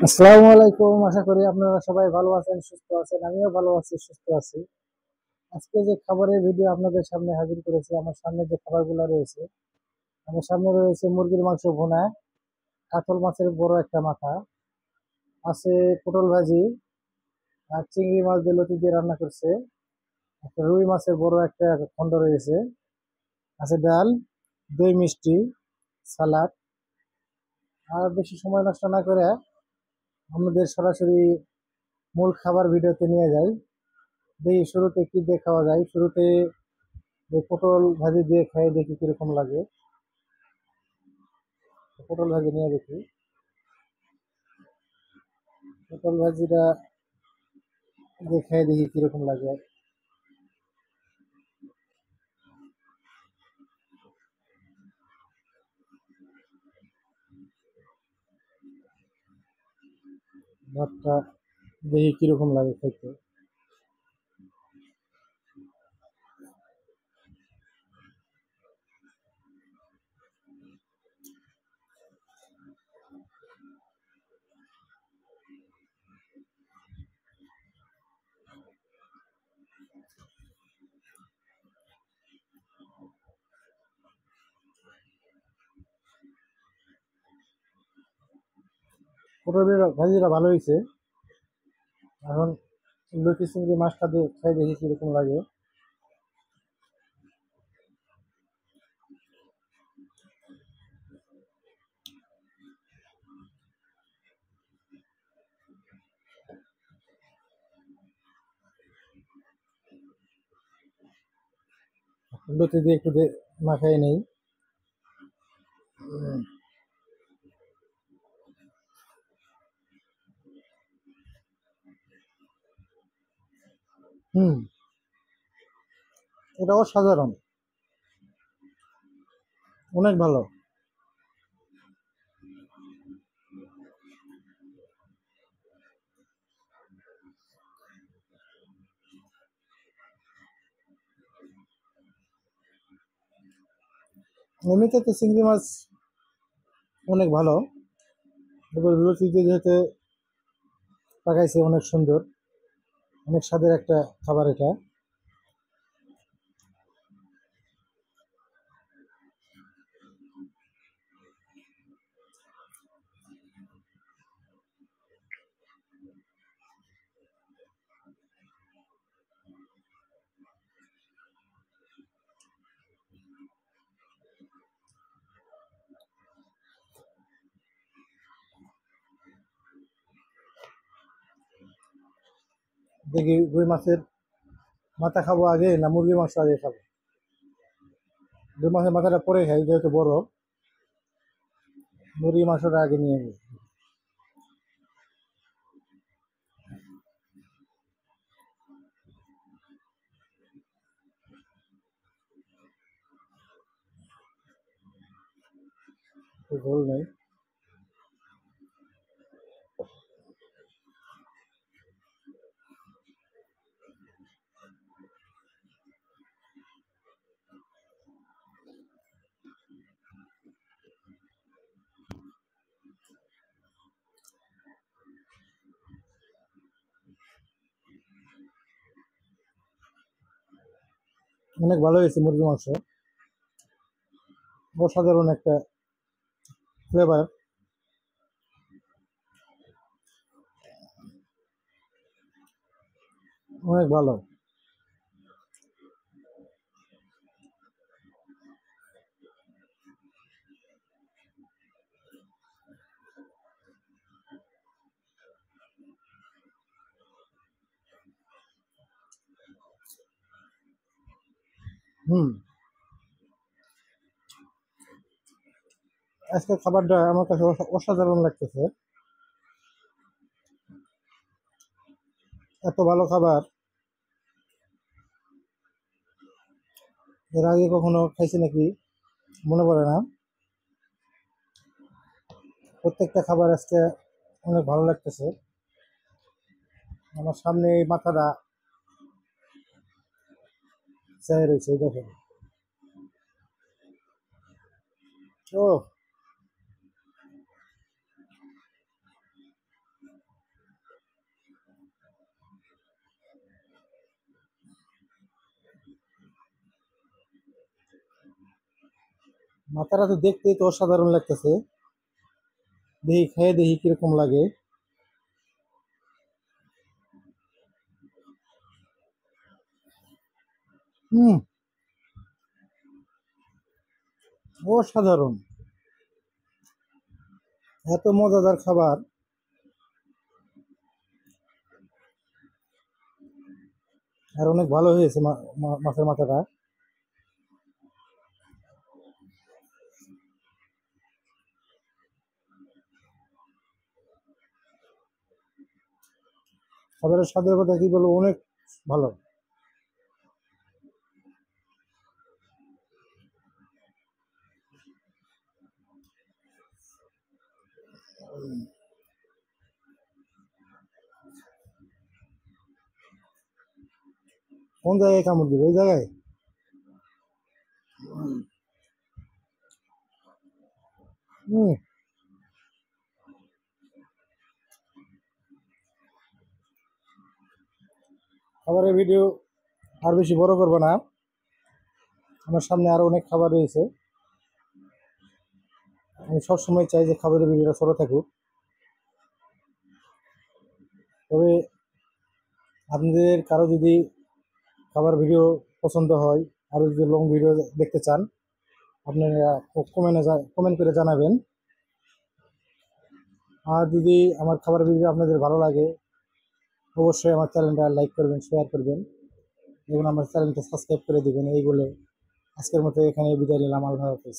আসসালামু আলাইকুম। আশা করি আপনারা সবাই ভালো আছেন, সুস্থ আছেন। আমিও ভালো আছি, সুস্থ আছি। আজকে যে খাবারের ভিডিও আপনাদের সামনে হাজির করেছি, আমার সামনে যে খাবারগুলো রয়েছে, আমার সামনে রয়েছে মুরগির মাংস ভুনা, কাতল মাছের বড় একটা মাথা, আছে পটল ভাজি, আর চিংড়ি মাছ দিয়ে লতি দিয়ে রান্না করছে, একটা রুই মাছের বড় একটা খন্ড রয়েছে, আছে ডাল, দই মিষ্টি, সালাদ। আর বেশি সময় নষ্ট না করে আমাদের সরাসরি মূল খাবার ভিডিওতে নিয়ে যাই। দেখি শুরুতে কি দিয়ে খাওয়া যায়। শুরুতে এই পটল ভাজি দিয়ে খেয়ে দেখি কিরকম লাগে। পটল ভাজি নিয়ে দেখি। পটল ভাজিটা দিয়ে খেয়ে দেখি কিরকম লাগে। ভাতটা দেখি কিরকম লাগে খেতে। পটলের ভাজিটা ভালো হয়েছে। এখন লতি চিংড়ি মাছটা দিয়ে খেয়ে দেখি কিরকম লাগে। লতি দিয়ে একটু মাখাই নেই। হুম, এটা অসাধারণ, অনেক ভালো। এমনিতে তো চিংড়ি মাছ অনেক ভালো, এবার লতি দিয়ে যেহেতু পাকাইছে অনেক সুন্দর, অনেক স্বাদের একটা খাবার এটা। দেখি রুই মাছের মাথা খাবো আগে না মুরগির মাংস আগে খাবো। রুই মাছের মাথাটা পরে খাই যেহেতু বড়। মুরগির মাংসটা আগে নিয়ে নিই। ঝোল নেই। অনেক ভালো হয়েছে মুরগির মাংস, অসাধারণ একটা ফ্লেভার। অনেক ভালো। হুম, আজকের খাবারটা আমার কাছে অসাধারণ লাগতেছে। এত ভালো খাবার এর আগে কখনো খাইছি নাকি মনে পড়ে না। প্রত্যেকটা খাবার আজকে অনেক ভালো লাগতেছে। আমার সামনে এই মাথাটা চাই রয়েছে, এই দেখেন। ও, মাথাটা তো দেখতেই তো অসাধারণ লাগতেছে। দেখি খেয়ে দেখি কিরকম লাগে। হুম, অসাধারণ। এত মজাদার খাবার। আর অনেক ভালো হয়েছে মাছের মাথাটা। খাবারের স্বাদের কথা কি বলবো, অনেক ভালো। কোন জায়গায় কামড় দিবে, এই জায়গায়? হুম। খাবারের ভিডিও আর বেশি বড় করবো না। আমার সামনে আরো অনেক খাবার রয়েছে। আমি সবসময় চাই যে খাবারের ভিডিওটা ছোট থাকুক। তবে আপনাদের কারো যদি খাবার ভিডিও পছন্দ হয়, আরো যদি লং ভিডিও দেখতে চান, আপনারা কমেন্ট করে জানাবেন। আর যদি আমার খাবার ভিডিও আপনাদের ভালো লাগে, অবশ্যই আমার চ্যানেলটা লাইক করবেন, শেয়ার করবেন এবং আমার চ্যানেলটা সাবস্ক্রাইব করে দিবেন। এই বলে আজকের মতো এখানে বিদায় নিলাম। আল্লাহ হাফেজ।